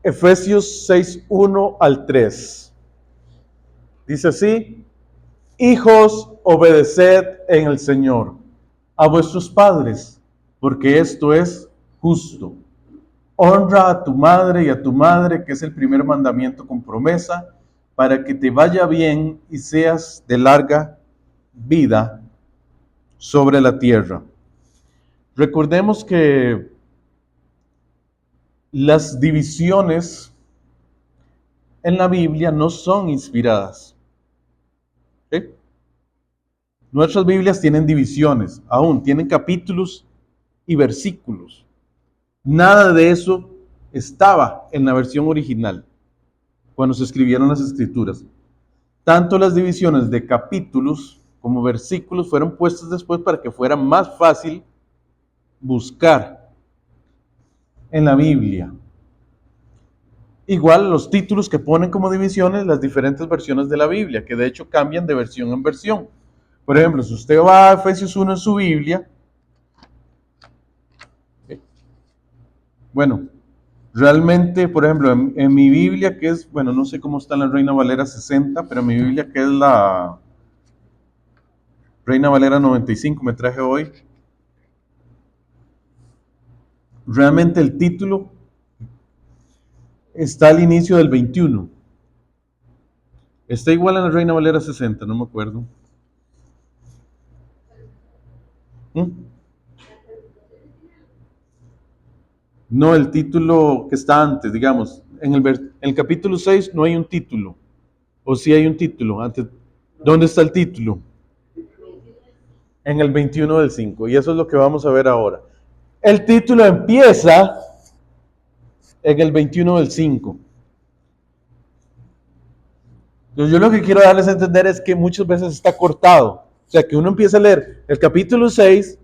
Efesios 6, 1 al 3. Dice así: hijos, obedeced en el Señor a vuestros padres, porque esto es justo. Honra a tu madre y a tu madre, que es el primer mandamiento con promesa, para que te vaya bien y seas de larga vida sobre la tierra. Recordemos que las divisiones en la Biblia no son inspiradas. ¿Sí? Nuestras Biblias tienen divisiones, aún tienen capítulos y versículos. Nada de eso estaba en la versión original cuando se escribieron las escrituras. Tanto las divisiones de capítulos como versículos fueron puestas después para que fuera más fácil buscar en la Biblia. Igual los títulos que ponen como divisiones las diferentes versiones de la Biblia, que de hecho cambian de versión en versión. Por ejemplo, si usted va a Efesios 1 en su Biblia, bueno, realmente, por ejemplo, en mi Biblia, que es, bueno, no sé cómo está en la Reina Valera 60, pero mi Biblia, que es la Reina Valera 95, me traje hoy, realmente el título está al inicio del 21. Está igual en la Reina Valera 60, no me acuerdo. ¿Mm? No, el título que está antes, digamos. En el capítulo 6 no hay un título. O sí hay un título. Antes, ¿dónde está el título? En el 21 del 5. Y eso es lo que vamos a ver ahora. El título empieza en el 21 del 5. Entonces, yo lo que quiero darles a entender es que muchas veces está cortado. O sea, que uno empieza a leer el capítulo 6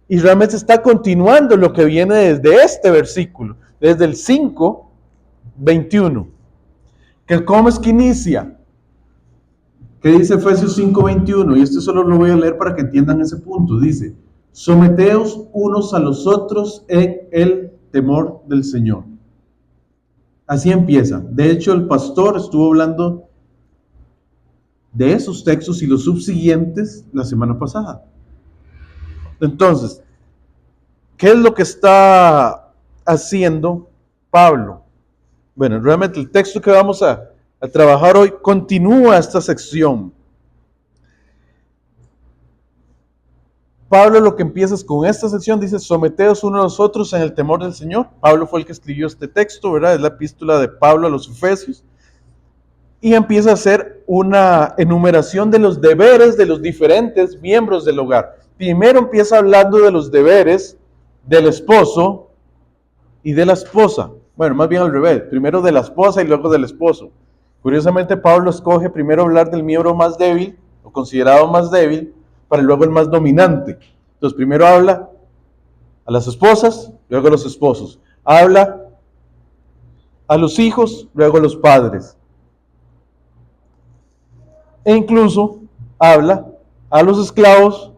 y realmente está continuando lo que viene desde este versículo, desde el 5, 21. Que ¿cómo es que inicia? Que dice Efesios 5, 21, y esto solo lo voy a leer para que entiendan ese punto. Dice: someteos unos a los otros en el temor del Señor. Así empieza. De hecho, el pastor estuvo hablando de esos textos y los subsiguientes la semana pasada. Entonces, ¿qué es lo que está haciendo Pablo? Bueno, realmente el texto que vamos a trabajar hoy continúa esta sección. Pablo lo que empieza es con esta sección, dice: someteos unos a los otros en el temor del Señor. Pablo fue el que escribió este texto, ¿verdad? Es la epístola de Pablo a los Efesios. Y empieza a hacer una enumeración de los deberes de los diferentes miembros del hogar. Primero empieza hablando de los deberes del esposo y de la esposa. Bueno, más bien al revés. Primero de la esposa y luego del esposo. Curiosamente, Pablo escoge primero hablar del miembro más débil, o considerado más débil, para luego el más dominante. Entonces, primero habla a las esposas, luego a los esposos. Habla a los hijos, luego a los padres. E incluso habla a los esclavos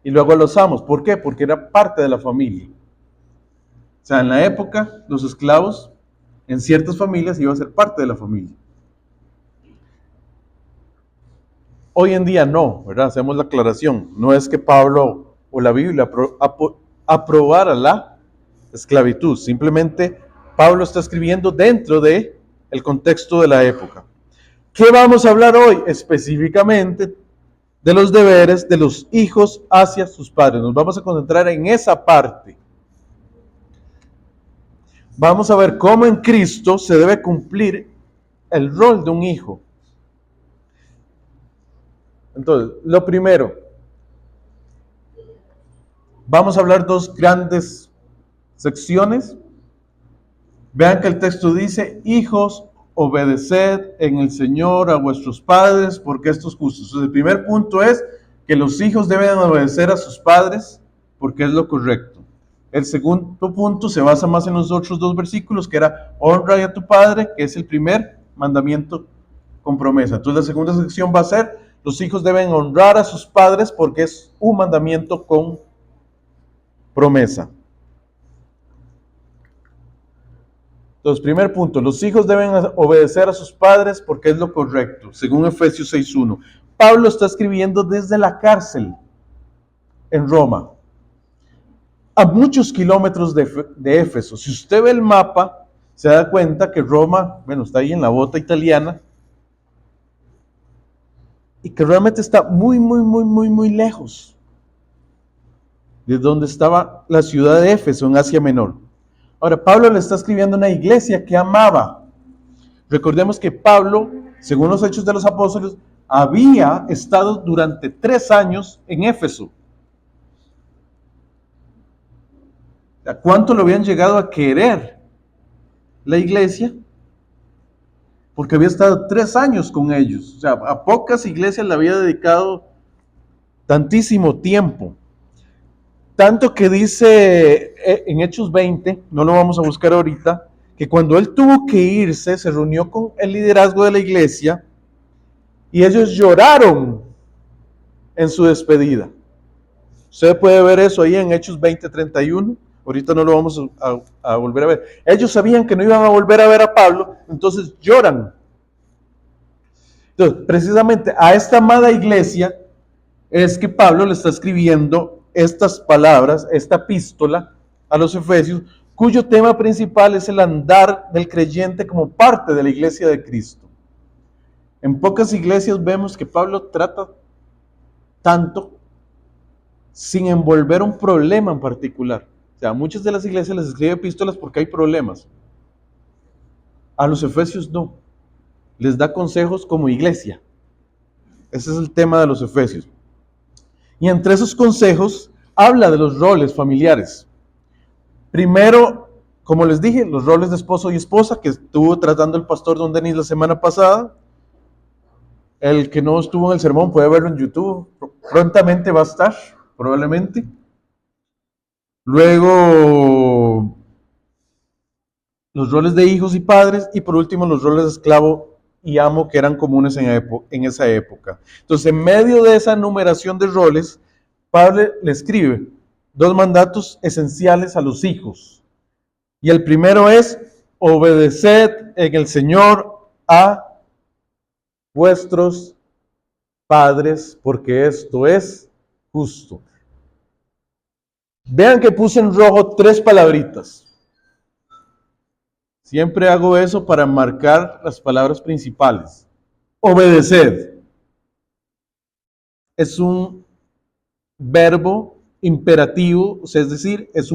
y luego a los amos. ¿Por qué? Porque era parte de la familia. O sea, en la época, los esclavos en ciertas familias iban a ser parte de la familia. Hoy en día no, ¿verdad? Hacemos la aclaración. No es que Pablo o la Biblia aprobara la esclavitud. Simplemente Pablo está escribiendo dentro de el contexto de la época. ¿Qué vamos a hablar hoy? Específicamente de los deberes de los hijos hacia sus padres. Nos vamos a concentrar en esa parte. Vamos a ver cómo en Cristo se debe cumplir el rol de un hijo. Entonces, lo primero, vamos a hablar dos grandes secciones. Vean que el texto dice: hijos, obedeced en el Señor a vuestros padres, porque esto es justo. Entonces, el primer punto es que los hijos deben obedecer a sus padres porque es lo correcto. El segundo punto se basa más en los otros dos versículos, que era honra a tu padre, que es el primer mandamiento con promesa. Entonces la segunda sección va a ser: los hijos deben honrar a sus padres porque es un mandamiento con promesa. Entonces, primer punto, los hijos deben obedecer a sus padres porque es lo correcto, según Efesios 6:1. Pablo está escribiendo desde la cárcel en Roma, a muchos kilómetros de Éfeso. Si usted ve el mapa, se da cuenta que Roma, bueno, está ahí en la bota italiana, y que realmente está muy lejos de donde estaba la ciudad de Éfeso, en Asia Menor. Ahora, Pablo le está escribiendo a una iglesia que amaba. Recordemos que Pablo, según los Hechos de los Apóstoles, había estado durante 3 años en Éfeso. ¿Cuánto lo habían llegado a querer la iglesia? Porque había estado 3 años con ellos. O sea, a pocas iglesias le había dedicado tantísimo tiempo. Tanto que dice en Hechos 20, no lo vamos a buscar ahorita, que cuando él tuvo que irse, se reunió con el liderazgo de la iglesia y ellos lloraron en su despedida. Usted puede ver eso ahí en Hechos 20:31. Ahorita no lo vamos a volver a ver. Ellos sabían que no iban a volver a ver a Pablo, entonces lloran. Entonces, precisamente a esta amada iglesia es que Pablo le está escribiendo estas palabras, esta epístola a los Efesios, cuyo tema principal es el andar del creyente como parte de la iglesia de Cristo. En pocas iglesias vemos que Pablo trata tanto sin envolver un problema en particular. O sea, a muchas de las iglesias les escribe epístolas porque hay problemas. A los Efesios no. Les da consejos como iglesia. Ese es el tema de los Efesios. Y entre esos consejos habla de los roles familiares. Primero, como les dije, los roles de esposo y esposa que estuvo tratando el pastor Don Denis la semana pasada. El que no estuvo en el sermón puede verlo en YouTube. Prontamente va a estar, probablemente. Luego, los roles de hijos y padres. Y por último, los roles de esclavo y amo que eran comunes en esa época. Entonces, en medio de esa enumeración de roles, Pablo le escribe 2 mandatos esenciales a los hijos. Y el primero es: obedeced en el Señor a vuestros padres, porque esto es justo. Vean que puse en rojo 3 palabritas. Siempre hago eso para marcar las palabras principales. Obedeced es un verbo imperativo, o sea, es decir, es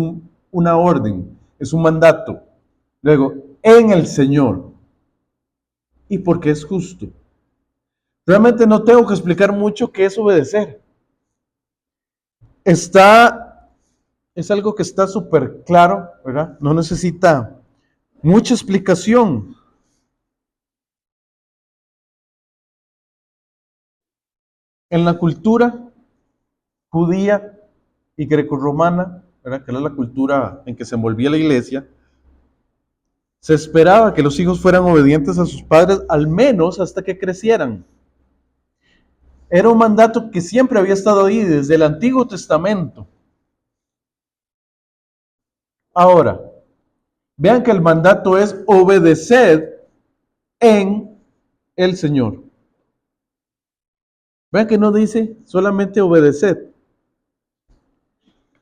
una orden, es un mandato. Luego, en el Señor. Y porque es justo. Realmente no tengo que explicar mucho qué es obedecer. Es algo que está súper claro, ¿verdad? No necesita mucha explicación. En la cultura judía y grecorromana, ¿verdad? Que era la cultura en que se envolvía la iglesia, se esperaba que los hijos fueran obedientes a sus padres al menos hasta que crecieran. Era un mandato que siempre había estado ahí desde el Antiguo Testamento. Ahora, vean que el mandato es obedecer en el Señor. Vean que no dice solamente obedecer.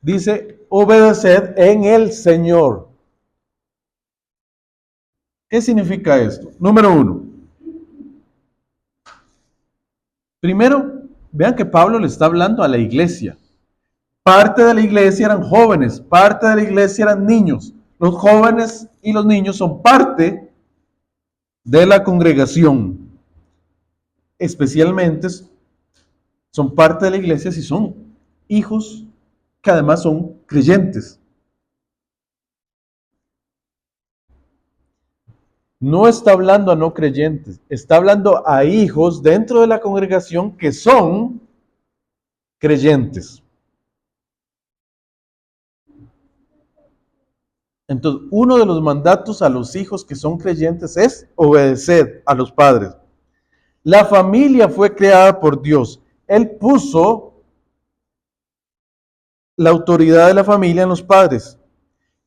Dice obedecer en el Señor. ¿Qué significa esto? Número 1. Primero, vean que Pablo le está hablando a la iglesia. Parte de la iglesia eran jóvenes, parte de la iglesia eran niños. Los jóvenes y los niños son parte de la congregación. Especialmente son parte de la iglesia si son hijos que además son creyentes. No está hablando a no creyentes, está hablando a hijos dentro de la congregación que son creyentes. Entonces, uno de los mandatos a los hijos que son creyentes es obedecer a los padres. La familia fue creada por Dios. Él puso la autoridad de la familia en los padres.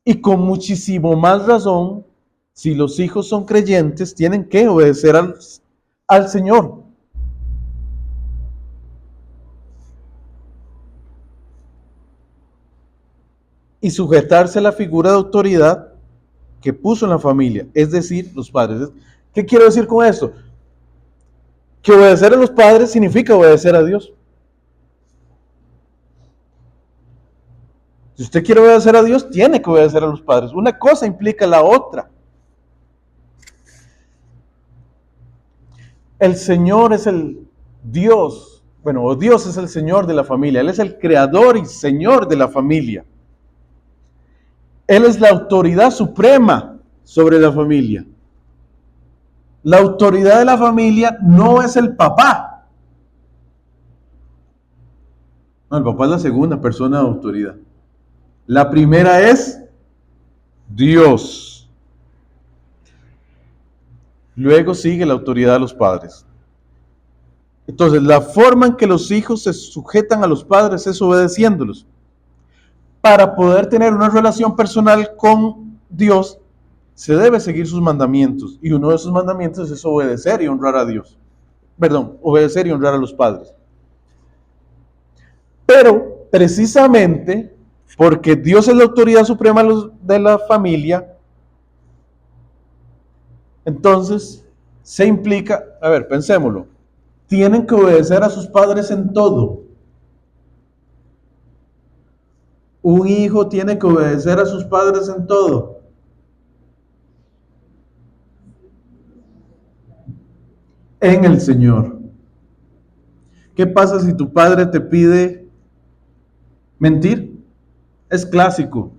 Y con muchísimo más razón Si los hijos son creyentes, tienen que obedecer al Señor. Y sujetarse a la figura de autoridad que puso en la familia, es decir, los padres. ¿Qué quiero decir con esto? Que obedecer a los padres significa obedecer a Dios. Si usted quiere obedecer a Dios, tiene que obedecer a los padres. Una cosa implica la otra. El Señor es el Dios, bueno, Dios es el Señor de la familia. Él es el creador y Señor de la familia. Él es la autoridad suprema sobre la familia. La autoridad de la familia no es el papá. No, el papá es la segunda persona de autoridad. La primera es Dios. Luego sigue la autoridad de los padres. Entonces, la forma en que los hijos se sujetan a los padres es obedeciéndolos. Para poder tener una relación personal con Dios, se debe seguir sus mandamientos. Y uno de sus mandamientos es obedecer y honrar a Dios. Perdón, obedecer y honrar a los padres. Pero, precisamente, porque Dios es la autoridad suprema de la familia, entonces se implica, a ver, pensémoslo, tienen que obedecer a sus padres en todo. Un hijo tiene que obedecer a sus padres en todo. En el Señor. ¿Qué pasa si tu padre te pide mentir? Es clásico.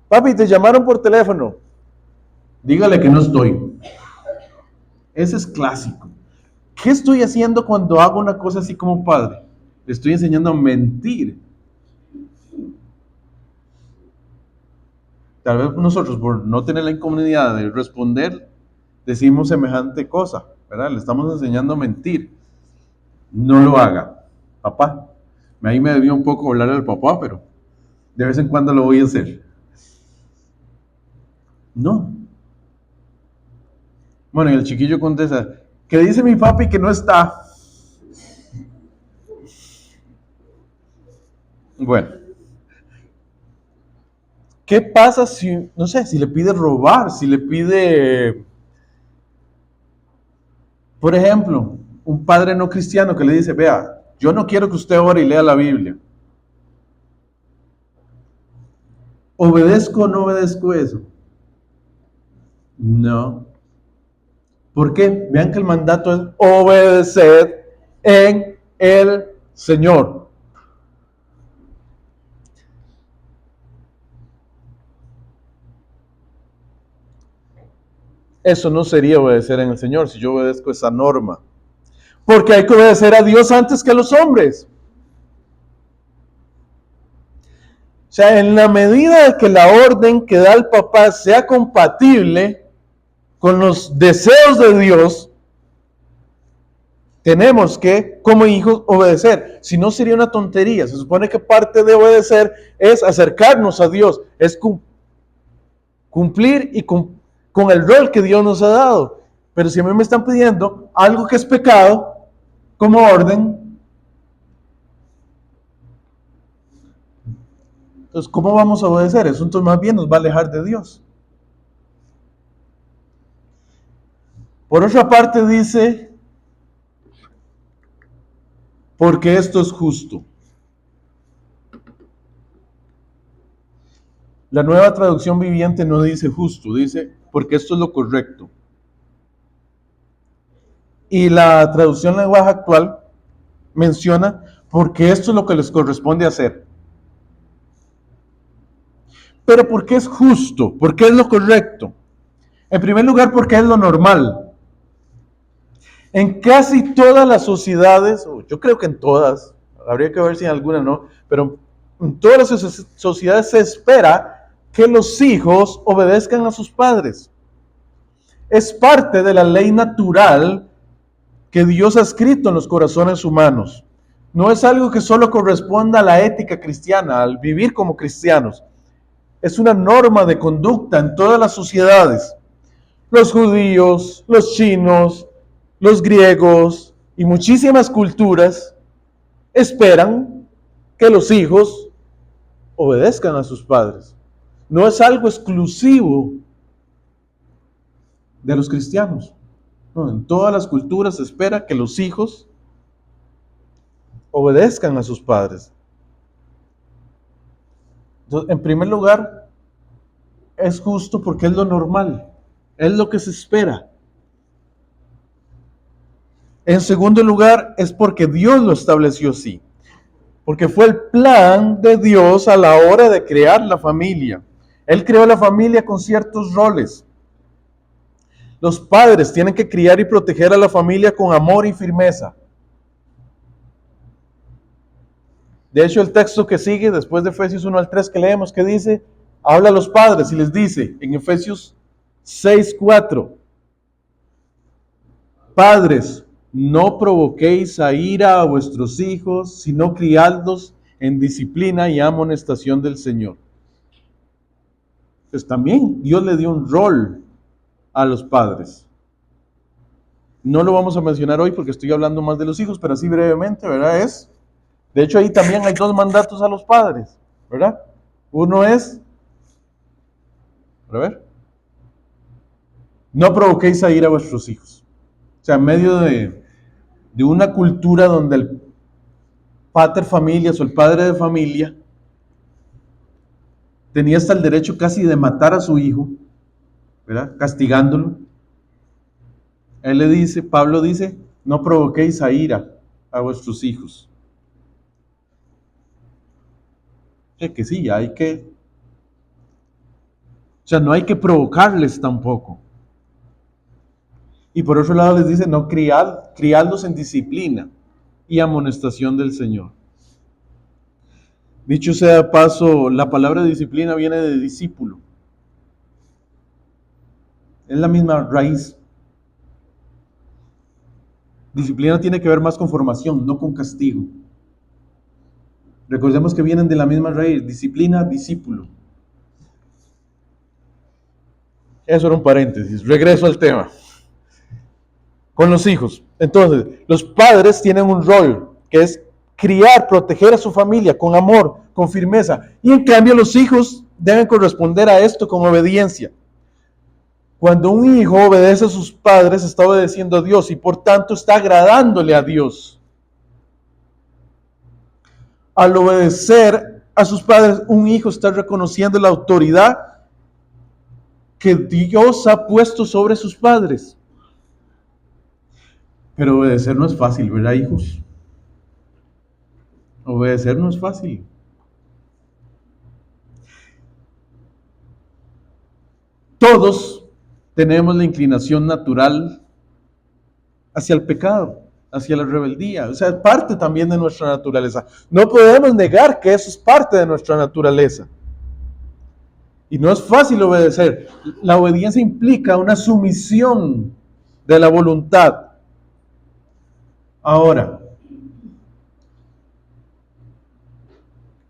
Papi, te llamaron por teléfono. Dígale que no estoy. Ese es clásico. ¿Qué estoy haciendo cuando hago una cosa así como padre? Le estoy enseñando a mentir. Tal vez nosotros, por no tener la incomodidad de responder, decimos semejante cosa, ¿verdad? Le estamos enseñando a mentir. No lo haga, papá. Ahí me debió un poco hablar al papá, pero de vez en cuando lo voy a hacer. No. Bueno, y el chiquillo contesta, ¿qué dice mi papi que no está? Bueno, ¿qué pasa si, no sé, si le pide robar, si le pide, por ejemplo, un padre no cristiano que le dice, vea, yo no quiero que usted ore y lea la Biblia. ¿Obedezco o no obedezco eso? No. ¿Por qué? Vean que el mandato es obedecer en el Señor. Eso no sería obedecer en el Señor si yo obedezco esa norma. Porque hay que obedecer a Dios antes que a los hombres. O sea, en la medida de que la orden que da el papá sea compatible con los deseos de Dios, tenemos que, como hijos, obedecer. Si no, sería una tontería. Se supone que parte de obedecer es acercarnos a Dios, es cumplir y con el rol que Dios nos ha dado. Pero si a mí me están pidiendo algo que es pecado, como orden, entonces, ¿cómo vamos a obedecer? Eso entonces más bien nos va a alejar de Dios. Por otra parte dice, porque esto es justo. La nueva traducción viviente no dice justo, dice porque esto es lo correcto. Y la traducción lenguaje actual menciona porque esto es lo que les corresponde hacer. Pero ¿por qué es justo? ¿Por qué es lo correcto? En primer lugar, porque es lo normal. En casi todas las sociedades, yo creo que en todas, habría que ver si en alguna no, pero en todas las sociedades se espera que los hijos obedezcan a sus padres. Es parte de la ley natural que Dios ha escrito en los corazones humanos. No es algo que solo corresponda a la ética cristiana, al vivir como cristianos. Es una norma de conducta en todas las sociedades. los judíos, los chinos, los griegos y muchísimas culturas esperan que los hijos obedezcan a sus padres. No es algo exclusivo de los cristianos. No, en todas las culturas se espera que los hijos obedezcan a sus padres. Entonces, en primer lugar, es justo porque es lo normal, es lo que se espera. En segundo lugar, es porque Dios lo estableció así, porque fue el plan de Dios a la hora de crear la familia. Él creó la familia con ciertos roles. Los padres tienen que criar y proteger a la familia con amor y firmeza. De hecho, el texto que sigue, después de Efesios 1 al 3 que leemos, que dice, habla a los padres y les dice, en Efesios 6:4, padres, no provoquéis a ira a vuestros hijos, sino criadlos en disciplina y amonestación del Señor. Pues también Dios le dio un rol a los padres. No lo vamos a mencionar hoy porque estoy hablando más de los hijos, pero así brevemente, ¿verdad? De hecho, ahí también hay dos mandatos a los padres, ¿verdad? Uno es, a ver, no provoquéis a ira a vuestros hijos. O sea, en medio de una cultura donde el pater familias o el padre de familia tenía hasta el derecho casi de matar a su hijo, ¿verdad? Castigándolo. Él le dice, Pablo dice, no provoquéis a ira a vuestros hijos. Que sí, no hay que provocarles tampoco. Y por otro lado les dice, no, criadlos en disciplina y amonestación del Señor. Dicho sea de paso, la palabra disciplina viene de discípulo. Es la misma raíz. Disciplina tiene que ver más con formación, no con castigo. Recordemos que vienen de la misma raíz, disciplina, discípulo. Eso era un paréntesis, regreso al tema. Con los hijos. Entonces, los padres tienen un rol, que es criar, proteger a su familia con amor, con firmeza. Y en cambio los hijos deben corresponder a esto con obediencia. Cuando un hijo obedece a sus padres, está obedeciendo a Dios y por tanto está agradándole a Dios. Al obedecer a sus padres, un hijo está reconociendo la autoridad que Dios ha puesto sobre sus padres. Pero obedecer no es fácil, ¿verdad, hijos? Obedecer no es fácil. Todos tenemos la inclinación natural hacia el pecado, hacia la rebeldía. O sea, es parte también de nuestra naturaleza. No podemos negar que eso es parte de nuestra naturaleza. Y no es fácil obedecer. La obediencia implica una sumisión de la voluntad. Ahora,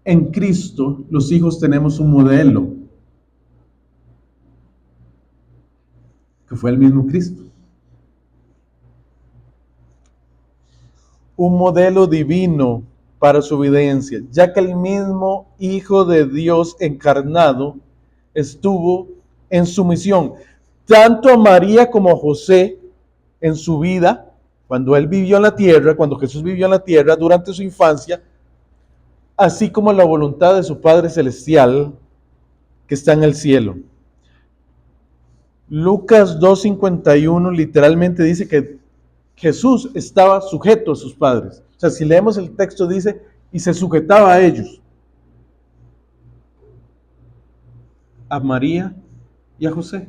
en Cristo, los hijos tenemos un modelo, que fue el mismo Cristo. Un modelo divino para su obediencia, ya que el mismo Hijo de Dios encarnado estuvo en sumisión, tanto a María como a José en su vida, cuando él vivió en la tierra, cuando Jesús vivió en la tierra, durante su infancia, así como la voluntad de su Padre Celestial que está en el cielo. Lucas 2:51 literalmente dice que Jesús estaba sujeto a sus padres. O sea, si leemos el texto dice, y se sujetaba a ellos, a María y a José.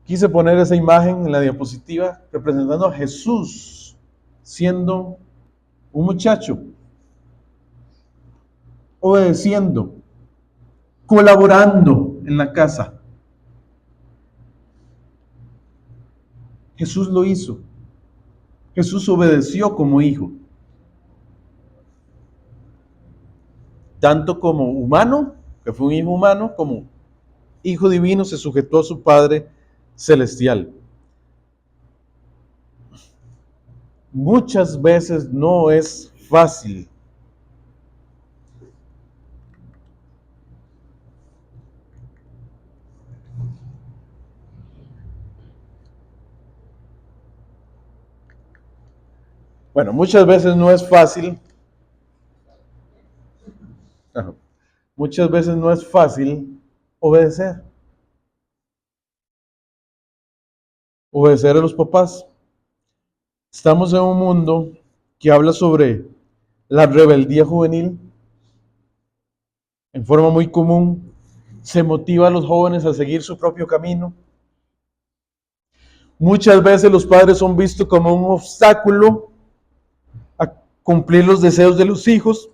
Quise poner esa imagen en la diapositiva representando a Jesús siendo un muchacho, obedeciendo, colaborando en la casa. Jesús lo hizo. Jesús obedeció como hijo. Tanto como humano, que fue un hijo humano, como hijo divino se sujetó a su padre celestial. Muchas veces no es fácil. Bueno, muchas veces no es fácil. Muchas veces no es fácil obedecer. Obedecer a los papás. Estamos en un mundo que habla sobre la rebeldía juvenil. En forma muy común, se motiva a los jóvenes a seguir su propio camino. Muchas veces los padres son vistos como un obstáculo a cumplir los deseos de los hijos,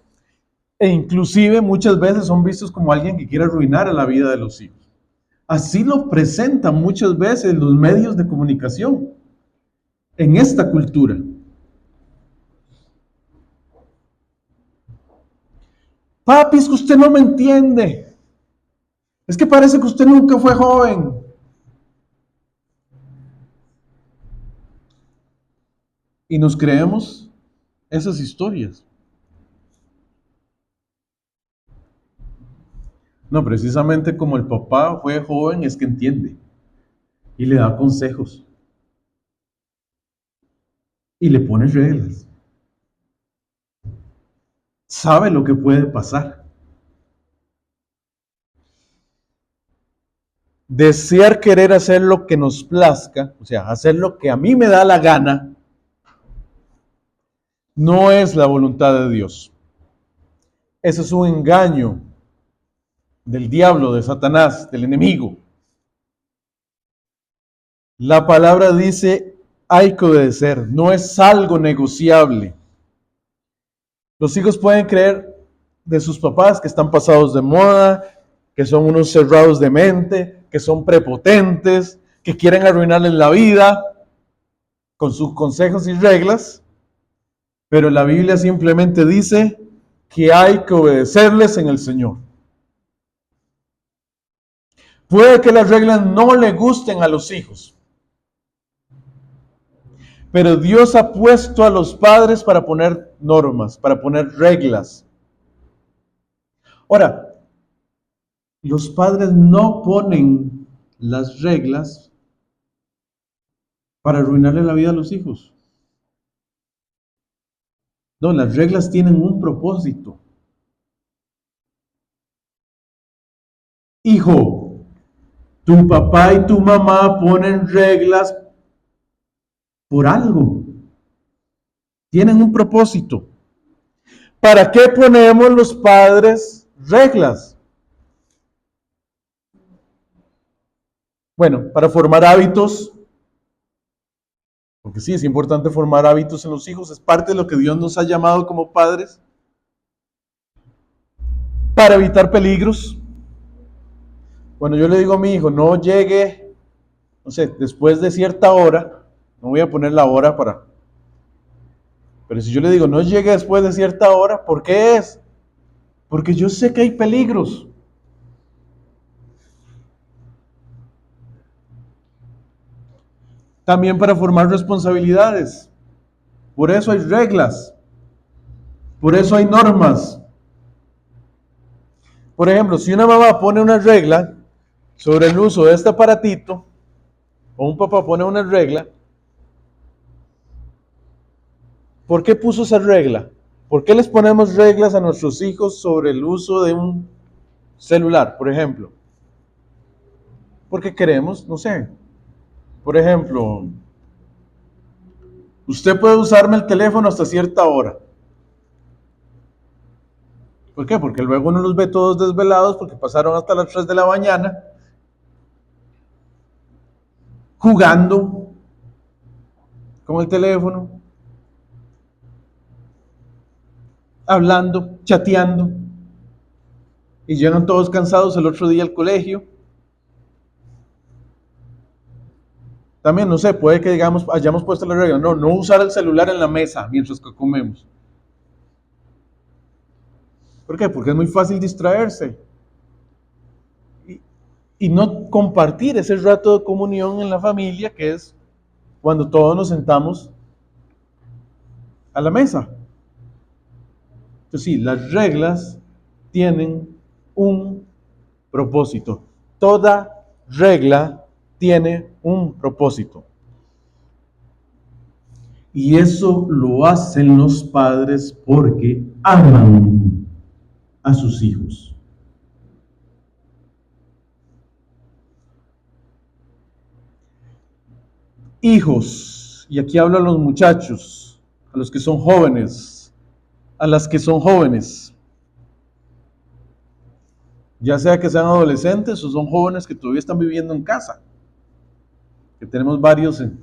e inclusive muchas veces son vistos como alguien que quiere arruinar a la vida de los hijos. Así lo presentan muchas veces los medios de comunicación en esta cultura. Papi, es que usted no me entiende. Es que parece que usted nunca fue joven. Y nos creemos esas historias. No, precisamente como el papá fue joven, es que entiende y le da consejos y le pone reglas. Sabe lo que puede pasar. Desear querer hacer lo que nos plazca, o sea, hacer lo que a mí me da la gana, no es la voluntad de Dios. Eso es un engaño del diablo, de Satanás, del enemigo. La palabra dice, hay que obedecer, no es algo negociable. Los hijos pueden creer de sus papás que están pasados de moda, que son unos cerrados de mente, que son prepotentes, que quieren arruinarles la vida con sus consejos y reglas, pero la Biblia simplemente dice que hay que obedecerles en el Señor. Puede que las reglas no le gusten a los hijos, pero Dios ha puesto a los padres para poner normas, para poner reglas. Ahora, los padres no ponen las reglas para arruinarle la vida a los hijos. No, las reglas tienen un propósito. Hijo, tu papá y tu mamá ponen reglas por algo. Tienen un propósito. ¿Para qué ponemos los padres reglas? Bueno, para formar hábitos, porque sí, es importante formar hábitos en los hijos, es parte de lo que Dios nos ha llamado como padres. Para evitar peligros. Bueno, yo le digo a mi hijo, no llegue, no sé, después de cierta hora, no voy a poner la hora para... Pero si yo le digo, no llegue después de cierta hora, ¿por qué es? Porque yo sé que hay peligros. También para formar responsabilidades. Por eso hay reglas. Por eso hay normas. Por ejemplo, si una mamá pone una regla sobre el uso de este aparatito, o un papá pone una regla, ¿por qué puso esa regla? ¿Por qué les ponemos reglas a nuestros hijos sobre el uso de un celular, por ejemplo? Porque queremos, no sé, por ejemplo, usted puede usarme el teléfono hasta cierta hora. ¿Por qué? Porque luego uno los ve todos desvelados porque pasaron hasta las 3 de la mañana jugando con el teléfono, hablando, chateando, y llegan todos cansados el otro día al colegio. También, no sé, puede que digamos, hayamos puesto la regla, no usar el celular en la mesa mientras que comemos. ¿Por qué? Porque es muy fácil distraerse. y no compartir ese rato de comunión en la familia, que es cuando todos nos sentamos a la mesa. Entonces sí, las reglas tienen un propósito. Toda regla tiene un propósito. Y eso lo hacen los padres porque aman a sus hijos. Hijos, y aquí hablo a los muchachos, a los que son jóvenes, a las que son jóvenes, ya sea que sean adolescentes o son jóvenes que todavía están viviendo en casa, que tenemos varios en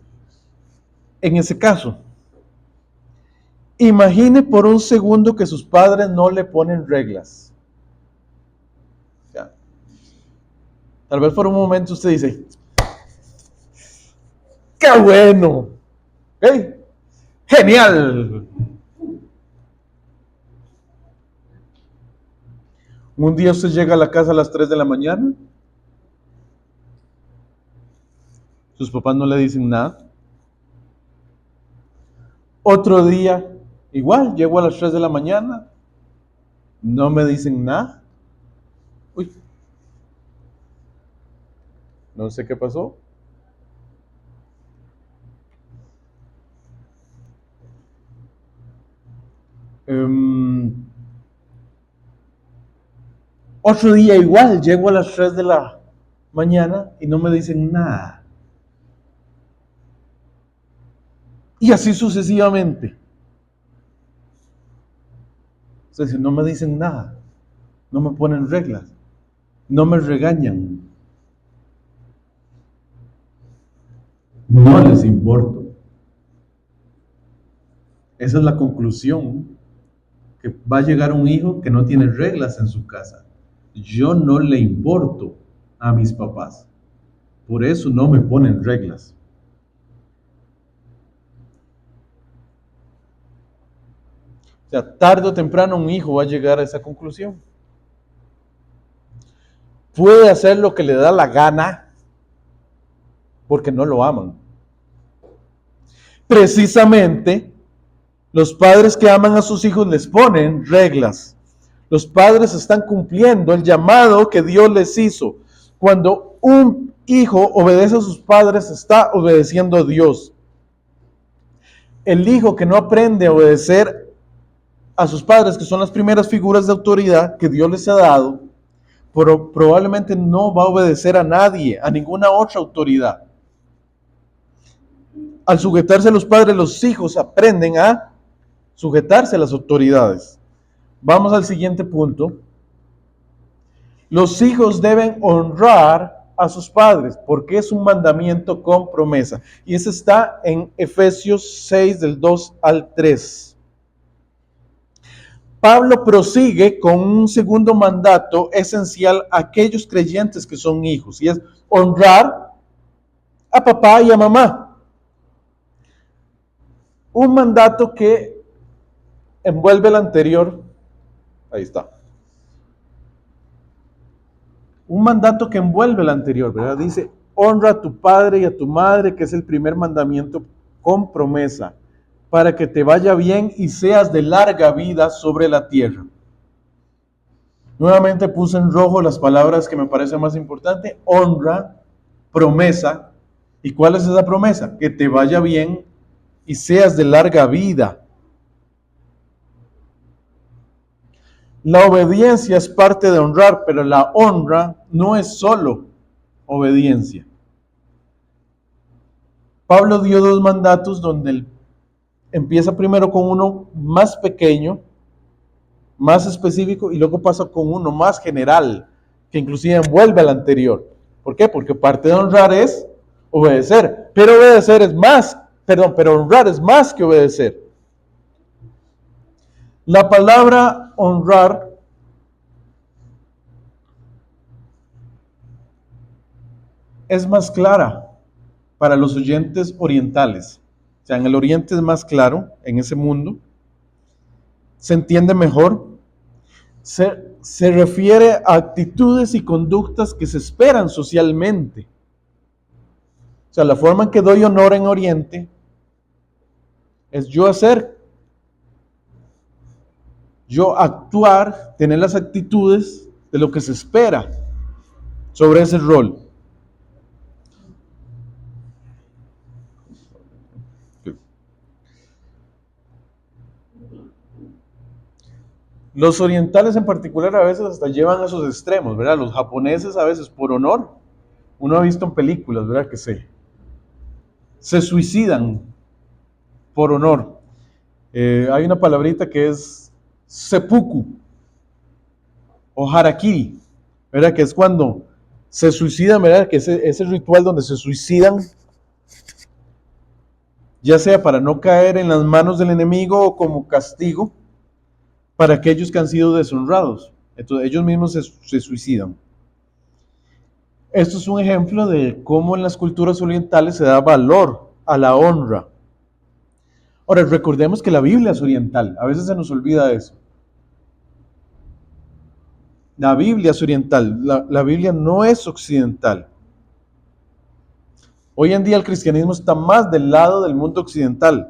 ese caso. Imagine por un segundo que sus padres no le ponen reglas. O sea, tal vez por un momento usted dice, ¡qué bueno! ¿Eh? ¡Genial! Un día usted llega a la casa a las 3 de la mañana, sus papás no le dicen nada. Otro día, igual, llego a las 3 de la mañana, no me dicen nada. Uy, no sé qué pasó. Otro día igual, llego a las 3 de la mañana y no me dicen nada. Y así sucesivamente. Es decir, no me dicen nada, no me ponen reglas, no me regañan, no les importo. Esa es la conclusión, que va a llegar un hijo que no tiene reglas en su casa. Yo no le importo a mis papás, por eso no me ponen reglas. O sea, tarde o temprano un hijo va a llegar a esa conclusión. Puede hacer lo que le da la gana porque no lo aman. Precisamente, los padres que aman a sus hijos les ponen reglas. Los padres están cumpliendo el llamado que Dios les hizo. Cuando un hijo obedece a sus padres, está obedeciendo a Dios. El hijo que no aprende a obedecer a sus padres, que son las primeras figuras de autoridad que Dios les ha dado, probablemente no va a obedecer a nadie, a ninguna otra autoridad. Al sujetarse a los padres, los hijos aprenden a sujetarse a las autoridades. Vamos al siguiente punto. Los hijos deben honrar a sus padres porque es un mandamiento con promesa. Y eso está en Efesios 6 del 2 al 3. Pablo prosigue con un segundo mandato esencial a aquellos creyentes que son hijos, y es honrar a papá y a mamá. Un mandato que envuelve el anterior. Ahí está. Un mandato que envuelve el anterior, ¿verdad? Dice, honra a tu padre y a tu madre, que es el primer mandamiento con promesa, para que te vaya bien y seas de larga vida sobre la tierra. Nuevamente puse en rojo las palabras que me parecen más importantes: honra, promesa. ¿Y cuál es esa promesa? Que te vaya bien y seas de larga vida. La obediencia es parte de honrar, pero la honra no es solo obediencia. Pablo dio dos mandatos donde empieza primero con uno más pequeño, más específico, y luego pasa con uno más general, que inclusive envuelve al anterior. ¿Por qué? Porque parte de honrar es obedecer, pero obedecer es más, pero honrar es más que obedecer. La palabra honrar es más clara para los oyentes orientales. O sea, en el oriente es más claro, en ese mundo, se entiende mejor. se refiere a actitudes y conductas que se esperan socialmente. O sea, la forma en que doy honor en Oriente es yo actuar, tener las actitudes de lo que se espera sobre ese rol. Los orientales en particular a veces hasta llevan a esos extremos, ¿verdad? Los japoneses a veces por honor, uno ha visto en películas, ¿verdad? Que se suicidan por honor. Hay una palabrita que es seppuku o harakiri, ¿verdad? Que es cuando se suicidan, ¿verdad? Que ese ritual donde se suicidan, ya sea para no caer en las manos del enemigo o como castigo para aquellos que han sido deshonrados. Entonces ellos mismos se suicidan. Esto es un ejemplo de cómo en las culturas orientales se da valor a la honra. Ahora, recordemos que la Biblia es oriental. A veces se nos olvida eso. La Biblia es oriental. La Biblia no es occidental. Hoy en día el cristianismo está más del lado del mundo occidental.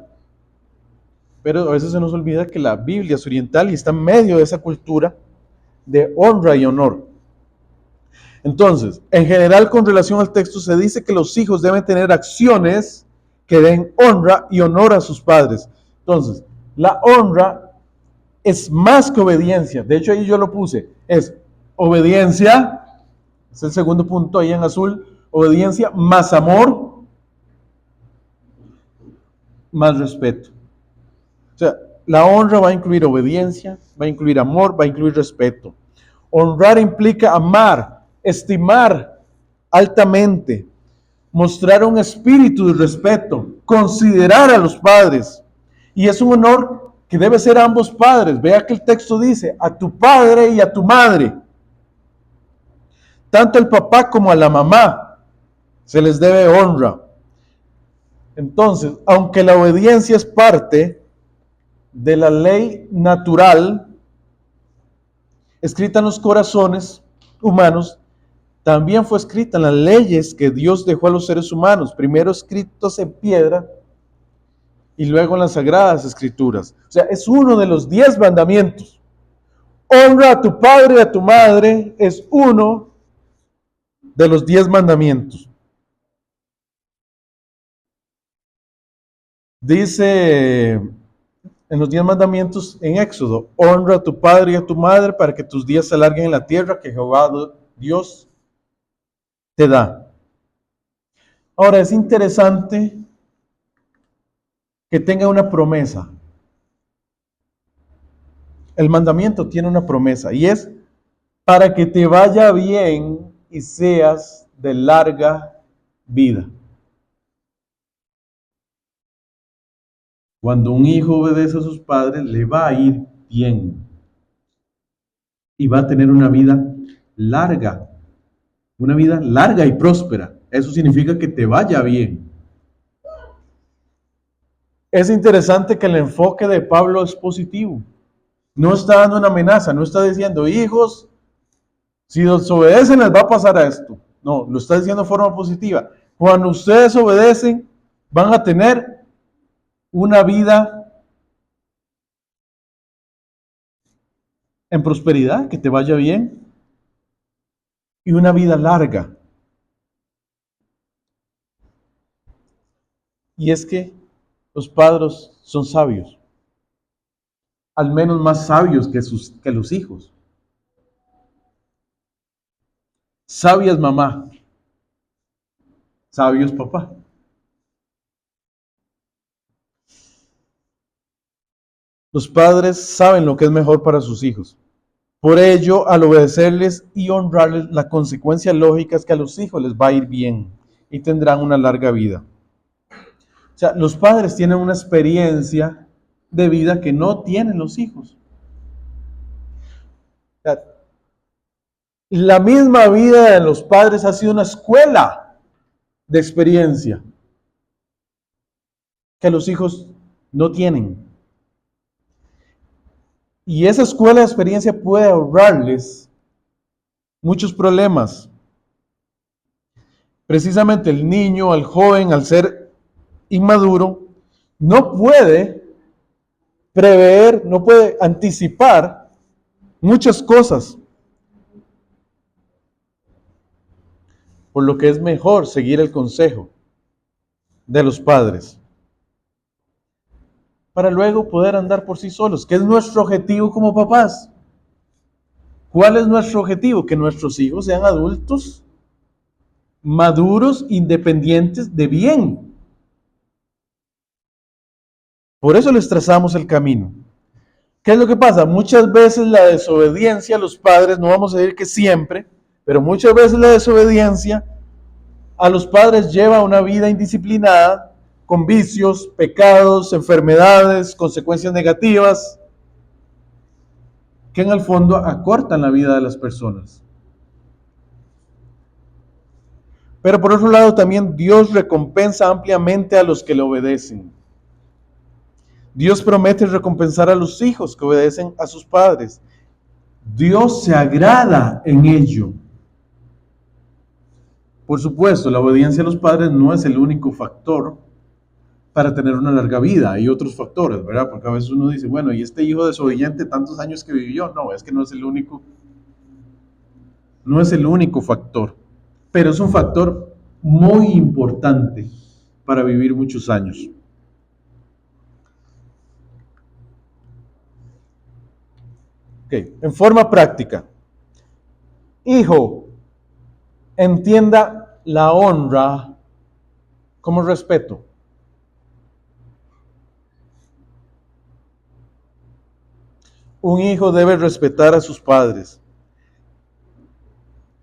Pero a veces se nos olvida que la Biblia es oriental y está en medio de esa cultura de honra y honor. Entonces, en general, con relación al texto, se dice que los hijos deben tener acciones que den honra y honor a sus padres. Entonces, la honra es más que obediencia. De hecho, ahí yo lo puse. Es obediencia, es el segundo punto ahí en azul. Obediencia más amor, más respeto. O sea, la honra va a incluir obediencia, va a incluir amor, va a incluir respeto. Honrar implica amar, estimar altamente, mostrar un espíritu de respeto, considerar a los padres. Y es un honor que debe ser a ambos padres. Vea que el texto dice, a tu padre y a tu madre. Tanto al papá como a la mamá se les debe honra. Entonces, aunque la obediencia es parte de la ley natural, escrita en los corazones humanos, también fue escrita en las leyes que Dios dejó a los seres humanos, primero escritos en piedra y luego en las sagradas escrituras. O sea, es uno de los 10 mandamientos. Honra a tu padre y a tu madre es uno de los 10 mandamientos. Dice en los 10 mandamientos en Éxodo, honra a tu padre y a tu madre para que tus días se alarguen en la tierra que Jehová Dios te da. Ahora es interesante que tenga una promesa. El mandamiento tiene una promesa y es para que te vaya bien y seas de larga vida. Cuando un hijo obedece a sus padres, le va a ir bien y va a tener una vida larga y próspera. Eso significa que te vaya bien. Es interesante que el enfoque de Pablo es positivo. No está dando una amenaza, no está diciendo, hijos, si desobedecen les va a pasar a esto. No, lo está diciendo de forma positiva. Cuando ustedes obedecen, van a tener una vida en prosperidad, que te vaya bien, y una vida larga. Y es que los padres son sabios, al menos más sabios que los hijos. Sabias mamá, sabios papá. Los padres saben lo que es mejor para sus hijos. Por ello, al obedecerles y honrarles, la consecuencia lógica es que a los hijos les va a ir bien y tendrán una larga vida. O sea, los padres tienen una experiencia de vida que no tienen los hijos. O sea, la misma vida de los padres ha sido una escuela de experiencia que los hijos no tienen. Y esa escuela de experiencia puede ahorrarles muchos problemas. Precisamente el niño, al joven, al ser inmaduro, no puede prever, no puede anticipar muchas cosas. Por lo que es mejor seguir el consejo de los padres para luego poder andar por sí solos, que es nuestro objetivo como papás. ¿Cuál es nuestro objetivo? Que nuestros hijos sean adultos, maduros, independientes, de bien. Por eso les trazamos el camino. ¿Qué es lo que pasa? Muchas veces la desobediencia a los padres, no vamos a decir que siempre, pero muchas veces la desobediencia a los padres lleva a una vida indisciplinada, con vicios, pecados, enfermedades, consecuencias negativas, que en el fondo acortan la vida de las personas. Pero por otro lado también Dios recompensa ampliamente a los que le obedecen. Dios promete recompensar a los hijos que obedecen a sus padres. Dios se agrada en ello. Por supuesto, la obediencia a los padres no es el único factor para tener una larga vida. Hay otros factores, ¿verdad? Porque a veces uno dice, bueno, ¿y este hijo desobediente tantos años que vivió? No, es que no es el único factor. Pero es un factor muy importante para vivir muchos años. Okay. En forma práctica, hijo, entienda la honra como respeto. Un hijo debe respetar a sus padres.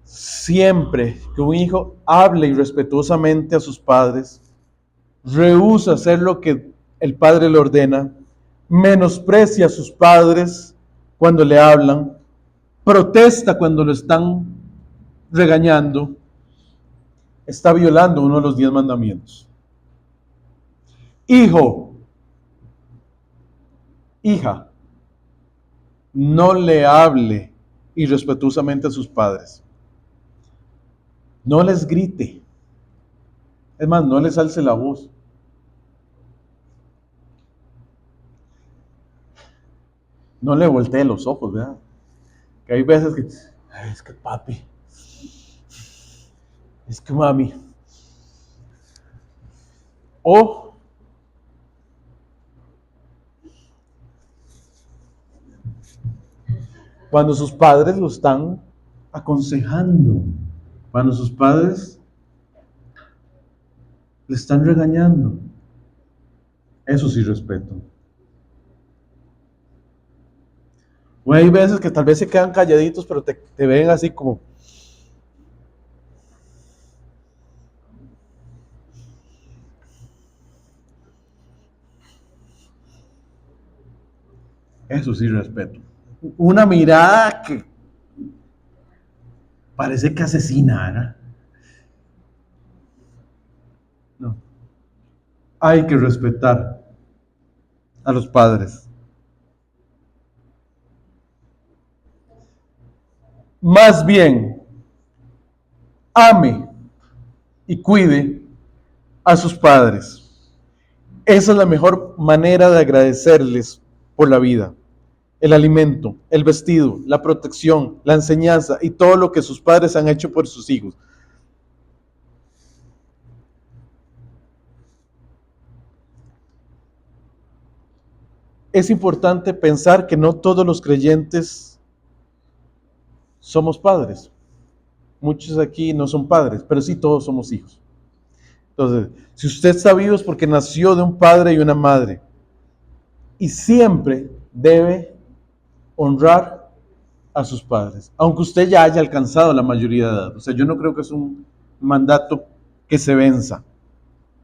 Siempre que un hijo hable irrespetuosamente a sus padres, rehúsa hacer lo que el padre le ordena, menosprecia a sus padres cuando le hablan, protesta cuando lo están regañando, está violando uno de los 10 mandamientos. Hijo, hija, no le hable irrespetuosamente a sus padres. No les grite. Es más, no les alce la voz. No le voltee los ojos, ¿verdad? Que hay veces que, ay, es que papi, es que mami. O cuando sus padres lo están aconsejando, cuando sus padres le están regañando. Eso sí respeto. O hay veces que tal vez se quedan calladitos, pero te ven así como... Eso sí respeto. Una mirada que parece que asesina, ¿no? Hay que respetar a los padres. Más bien, ame y cuide a sus padres. Esa es la mejor manera de agradecerles por la vida. El alimento, el vestido, la protección, la enseñanza y todo lo que sus padres han hecho por sus hijos. Es importante pensar que no todos los creyentes somos padres. Muchos aquí no son padres, pero sí todos somos hijos. Entonces, si usted está vivo es porque nació de un padre y una madre. Y siempre debe honrar a sus padres, aunque usted ya haya alcanzado la mayoría de edad. O sea, yo no creo que es un mandato que se venza.